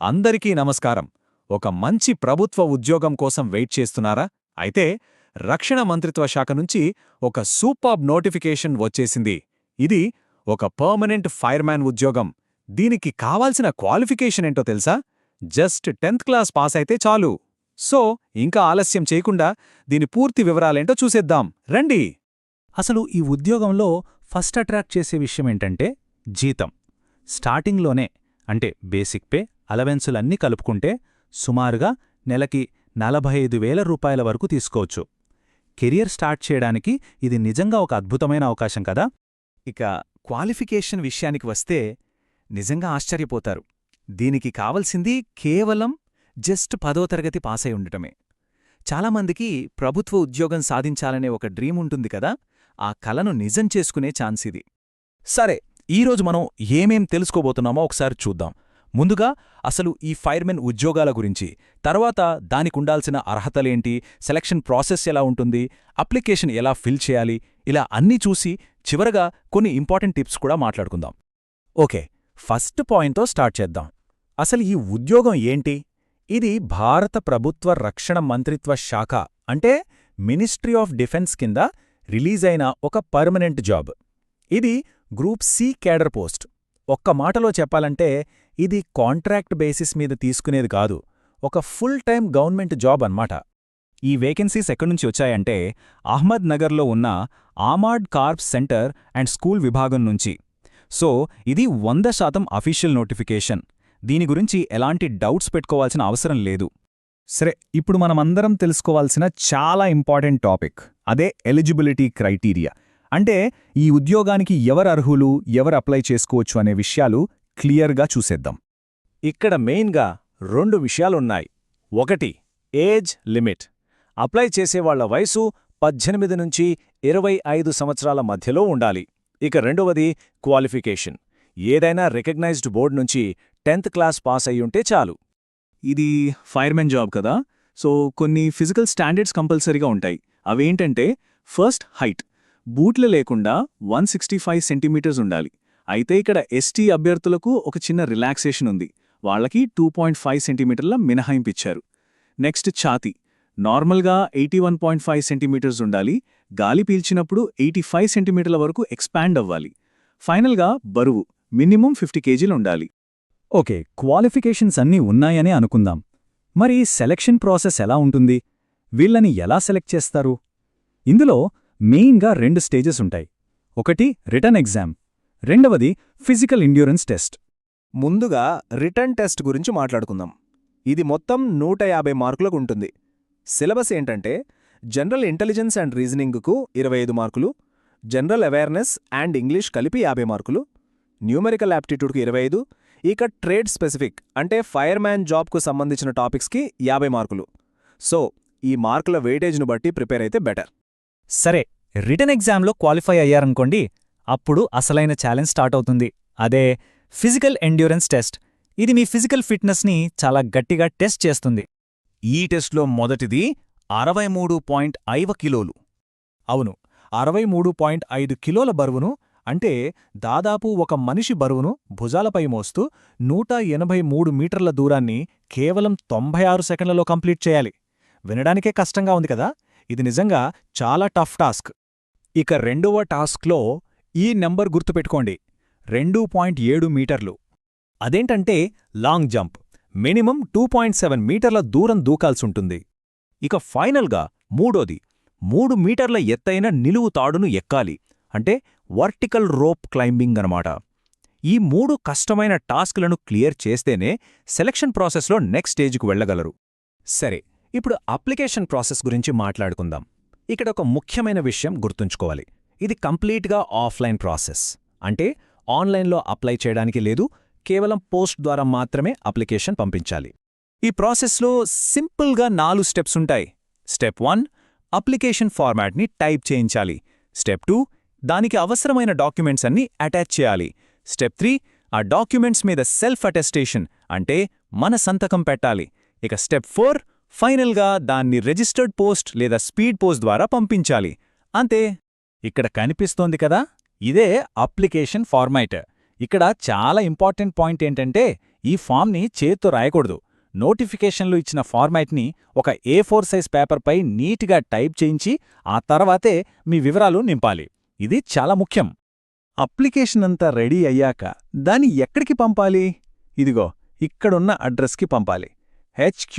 అందరికీ నమస్కారం. ఒక మంచి ప్రభుత్వ ఉద్యోగం కోసం వెయిట్ చేస్తున్నారా? అయితే రక్షణ మంత్రిత్వ శాఖ నుంచి ఒక సూపర్బ్ నోటిఫికేషన్ వచ్చేసింది. ఇది ఒక పర్మనెంట్ ఫైర్మ్యాన్ ఉద్యోగం. దీనికి కావాల్సిన క్వాలిఫికేషన్ ఏంటో తెలుసా? జస్ట్ 10th క్లాస్ పాస్ అయితే చాలు. సో ఇంకా ఆలస్యం చేయకుండా దీని పూర్తి వివరాలేంటో చూసేద్దాం రండి. అసలు ఈ ఉద్యోగంలో ఫస్ట్ అట్రాక్ట్ చేసే విషయమేంటంటే జీతం. స్టార్టింగ్లోనే అంటే బేసిక్ పే, అలవెన్సులన్నీ కలుపుకుంటే సుమారుగా నెలకి 45,000 రూపాయల వరకు తీసుకోవచ్చు. కెరియర్ స్టార్ట్ చేయడానికి ఇది నిజంగా ఒక అద్భుతమైన అవకాశం కదా. ఇక క్వాలిఫికేషన్ విషయానికి వస్తే నిజంగా ఆశ్చర్యపోతారు. దీనికి కావలసింది కేవలం జస్ట్ 10వ తరగతి పాసై ఉండటమే. చాలామందికి ప్రభుత్వ ఉద్యోగం సాధించాలనే ఒక డ్రీమ్ ఉంటుంది కదా, ఆ కలను నిజం చేసుకునే ఛాన్స్ ఇది. సరే, ఈరోజు మనం ఏమేం తెలుసుకోబోతున్నామో ఒకసారి చూద్దాం. ముందుగా అసలు ఈ ఫైర్మెన్ ఉద్యోగాల గురించి, తర్వాత దానికుండాల్సిన అర్హతలేంటి, సెలక్షన్ ప్రాసెస్ ఎలా ఉంటుంది, అప్లికేషన్ ఎలా ఫిల్ చేయాలి, ఇలా అన్నీ చూసి చివరగా కొన్ని ఇంపార్టెంట్ టిప్స్ కూడా మాట్లాడుకుందాం. ఓకే, ఫస్ట్ పాయింట్తో స్టార్ట్ చేద్దాం. అసలు ఈ ఉద్యోగం ఏంటి? ఇది భారత ప్రభుత్వ రక్షణ మంత్రిత్వ శాఖ అంటే మినిస్ట్రీ ఆఫ్ డిఫెన్స్ కింద రిలీజ్ అయిన ఒక పర్మనెంట్ జాబ్. ఇది గ్రూప్ సి కేడర్ పోస్ట్. ఒక్క మాటలో చెప్పాలంటే ఇది కాంట్రాక్ట్ బేసిస్ మీద తీసుకునేది కాదు, ఒక ఫుల్ టైం గవర్నమెంట్ జాబ్ అన్నమాట. ఈ వేకెన్సీస్ ఎక్కడ్నుంచి వచ్చాయంటే అహ్మద్ నగర్లో ఉన్న ఆమాడ్ కార్ప్స్ సెంటర్ అండ్ స్కూల్ విభాగం నుంచి. సో ఇది 100% అఫీషియల్ నోటిఫికేషన్. దీని గురించి ఎలాంటి డౌట్స్ పెట్టుకోవాల్సిన అవసరం లేదు. సరే, ఇప్పుడు మనమందరం తెలుసుకోవాల్సిన చాలా ఇంపార్టెంట్ టాపిక్, అదే ఎలిజిబిలిటీ క్రైటీరియా. అంటే ఈ ఉద్యోగానికి ఎవరు అర్హులు, ఎవరు అప్లై చేసుకోవచ్చు అనే విషయాలు క్లియర్గా చూసేద్దాం. ఇక్కడ మెయిన్గా 2 విషయాలున్నాయి. ఒకటి, ఏజ్ లిమిట్. అప్లై చేసేవాళ్ల వయసు 18 నుంచి 25 సంవత్సరాల మధ్యలో ఉండాలి. ఇక రెండవది, క్వాలిఫికేషన్. ఏదైనా రికగ్నైజ్డ్ బోర్డు నుంచి 10th క్లాస్ పాస్ అయ్యుంటే చాలు. ఇది ఫైర్మెన్ జాబ్ కదా, సో కొన్ని ఫిజికల్ స్టాండర్డ్స్ కంపల్సరీగా ఉంటాయి. అవేంటంటే, ఫస్ట్ హైట్. బూట్లు లేకుండా 165 సెంటీమీటర్స్ ఉండాలి. అయితే ఇక్కడ ఎస్టీ అభ్యర్థులకు ఒక చిన్న రిలాక్సేషన్ ఉంది. వాళ్లకి 2.5 సెంటీమీటర్ల మినహాయింపిచ్చారు. నెక్స్ట్ ఛాతీ. నార్మల్గా 81.5 సెంటీమీటర్స్ ఉండాలి. గాలి పీల్చినప్పుడు 85 సెంటీమీటర్ల వరకు ఎక్స్పాండ్ అవ్వాలి. ఫైనల్గా బరువు మినిమం 50 కేజీలు ఉండాలి. ఓకే, క్వాలిఫికేషన్స్ అన్నీ ఉన్నాయనే అనుకుందాం. మరి సెలక్షన్ ప్రాసెస్ ఎలా ఉంటుంది? వీళ్ళని ఎలా సెలెక్ట్ చేస్తారు? ఇందులో మెయిన్గా 2 స్టేజెస్ ఉంటాయి. ఒకటి రిటన్ ఎగ్జామ్, రెండవది ఫిజికల్ ఎండ్యూరెన్స్ టెస్ట్. ముందుగా రిటన్ టెస్ట్ గురించి మాట్లాడుకుందాం. ఇది మొత్తం 150 మార్కులకు ఉంటుంది. సిలబస్ ఏంటంటే, జనరల్ ఇంటెలిజెన్స్ అండ్ రీజనింగ్కు 25 మార్కులు, జనరల్ అవేర్నెస్ అండ్ ఇంగ్లీష్ కలిపి 50 మార్కులు, న్యూమెరికల్ యాప్టిట్యూడ్కు 25, ఇక ట్రేడ్ స్పెసిఫిక్ అంటే ఫైర్మ్యాన్ జాబ్కు సంబంధించిన టాపిక్స్కి 50 మార్కులు. సో ఈ మార్కుల వెయిటేజ్ను బట్టి ప్రిపేర్ అయితే బెటర్. సరే, రిటన్ ఎగ్జామ్లో క్వాలిఫై అయ్యారనుకోండి, అప్పుడు అసలైన ఛాలెంజ్ స్టార్ట్ అవుతుంది. అదే ఫిజికల్ ఎండ్యూరెన్స్ టెస్ట్. ఇది మీ ఫిజికల్ ఫిట్నెస్ని చాలా గట్టిగా టెస్ట్ చేస్తుంది. ఈ టెస్ట్లో మొదటిది 63.5 కిలోలు. అవును, 63.5 కిలోల బరువును, అంటే దాదాపు ఒక మనిషి బరువును భుజాలపై మోస్తూ 183 మీటర్ల దూరాన్ని కేవలం 96 సెకండ్లలో కంప్లీట్ చేయాలి. వినడానికే కష్టంగా ఉంది కదా, ఇది నిజంగా చాలా టఫ్ టాస్క్. ఇక రెండవ టాస్క్లో ఈ నెంబర్ గుర్తుపెట్టుకోండి, 2.7 మీటర్లు. అదేంటంటే లాంగ్ జంప్. మినిమం 2.7 మీటర్ల దూరం దూకాల్సుంటుంది. ఇక ఫైనల్గా మూడోది, 3 మీటర్ల ఎత్తైన నిలువు తాడును ఎక్కాలి. అంటే వర్టికల్ రోప్ క్లైంబింగ్ అనమాట. ఈ 3 కష్టమైన టాస్క్లను క్లియర్ చేస్తేనే సెలక్షన్ ప్రాసెస్లో నెక్స్ట్ స్టేజ్కు వెళ్లగలరు. సరే, ఇప్పుడు అప్లికేషన్ ప్రాసెస్ గురించి మాట్లాడుకుందాం. ఇక్కడ ఒక ముఖ్యమైన విషయం గుర్తుంచుకోవాలి. ఇది కంప్లీట్గా ఆఫ్లైన్ ప్రాసెస్. అంటే ఆన్లైన్లో అప్లై చేయడానికి లేదు, కేవలం పోస్ట్ ద్వారా మాత్రమే అప్లికేషన్ పంపించాలి. ఈ ప్రాసెస్లో సింపుల్గా 4 స్టెప్స్ ఉంటాయి. స్టెప్ 1, అప్లికేషన్ ఫార్మాట్ని టైప్ చేయించాలి. స్టెప్ 2, దానికి అవసరమైన డాక్యుమెంట్స్ అన్నీ అటాచ్ చేయాలి. స్టెప్ 3, ఆ డాక్యుమెంట్స్ మీద సెల్ఫ్ అటెస్టేషన్ అంటే మన సంతకం పెట్టాలి. ఇక స్టెప్ 4, ఫైనల్గా దాన్ని రిజిస్టర్డ్ పోస్ట్ లేదా స్పీడ్ పోస్ట్ ద్వారా పంపించాలి. అంతే. ఇక్కడ కనిపిస్తోంది కదా, ఇదే అప్లికేషన్ ఫార్మాట్. ఇక్కడ చాలా ఇంపార్టెంట్ పాయింట్ ఏంటంటే ఈ ఫామ్ని చేత్తో రాయకూడదు. నోటిఫికేషన్లు ఇచ్చిన ఫార్మాట్ని ఒక A4 సైజ్ పేపర్పై నీట్గా టైప్ చేయించి ఆ తర్వాతే మీ వివరాలు నింపాలి. ఇది చాలా ముఖ్యం. అప్లికేషన్ అంతా రెడీ అయ్యాక దాన్ని ఎక్కడికి పంపాలి? ఇదిగో ఇక్కడున్న అడ్రస్కి పంపాలి. HQ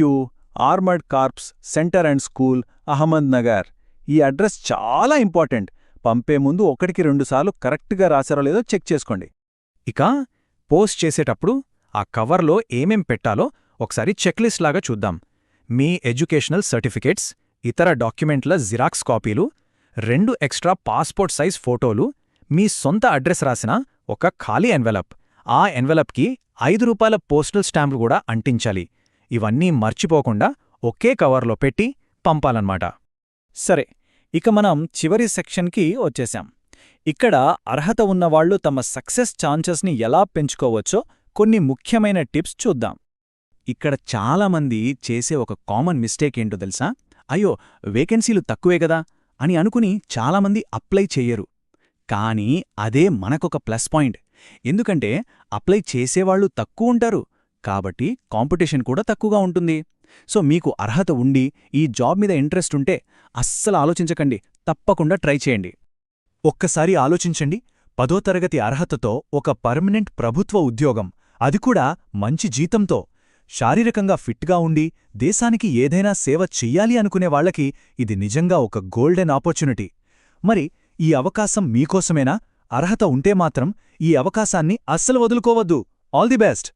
armoured corps centre and school, Ahmednagar. ఈ అడ్రస్ చాలా ఇంపార్టెంట్. పంపే ముందు 1కి 2 సార్లు కరెక్ట్గా రాశారో లేదో చెక్ చేసుకోండి. ఇక పోస్ట్ చేసేటప్పుడు ఆ కవర్లో ఏమేం పెట్టాలో ఒకసారి చెక్లిస్ట్ లాగా చూద్దాం. మీ ఎడ్యుకేషనల్ సర్టిఫికేట్స్, ఇతర డాక్యుమెంట్ల జిరాక్స్ కాపీలు, 2 ఎక్స్ట్రా పాస్పోర్ట్ సైజ్ ఫోటోలు, మీ సొంత అడ్రస్ రాసిన ఒక ఖాళీ ఎన్వెలప్, ఆ ఎన్వెలప్కి ₹5 పోస్టల్ స్టాంపులు కూడా అంటించాలి. ఇవన్నీ మర్చిపోకుండా ఒకే కవర్లో పెట్టి పంపాలన్నమాట. సరే, ఇక మనం చివరి సెక్షన్కి వచ్చేశాం. ఇక్కడ అర్హత ఉన్నవాళ్లు తమ సక్సెస్ ఛాన్సెస్ని ఎలా పెంచుకోవచ్చో కొన్ని ముఖ్యమైన టిప్స్ చూద్దాం. ఇక్కడ చాలామంది చేసే ఒక కామన్ మిస్టేక్ ఏంటో తెలుసా? అయ్యో, వేకెన్సీలు తక్కువే గదా అని అనుకుని చాలామంది అప్లై చెయ్యరు. కానీ అదే మనకొక ప్లస్ పాయింట్. ఎందుకంటే అప్లై చేసేవాళ్లు తక్కువుంటారు, కాబట్టి కాంపిటీషన్ కూడా తక్కువగా ఉంటుంది. సో మీకు అర్హత ఉండి ఈ జాబ్ మీద ఇంట్రెస్ట్ ఉంటే అస్సలు ఆలోచించకండి, తప్పకుండా ట్రై చేయండి. ఒక్కసారి ఆలోచించండి, 10వ తరగతి అర్హతతో ఒక పర్మనెంట్ ప్రభుత్వ ఉద్యోగం, అది కూడా మంచి జీతంతో, శారీరకంగా ఫిట్గా ఉండి దేశానికి ఏదైనా సేవ చెయ్యాలి అనుకునే వాళ్లకి ఇది నిజంగా ఒక గోల్డెన్ ఆపర్చునిటీ. మరి ఈ అవకాశం మీకోసమేనా? అర్హత ఉంటే మాత్రం ఈ అవకాశాన్ని అస్సలు వదులుకోవద్దు. All the best.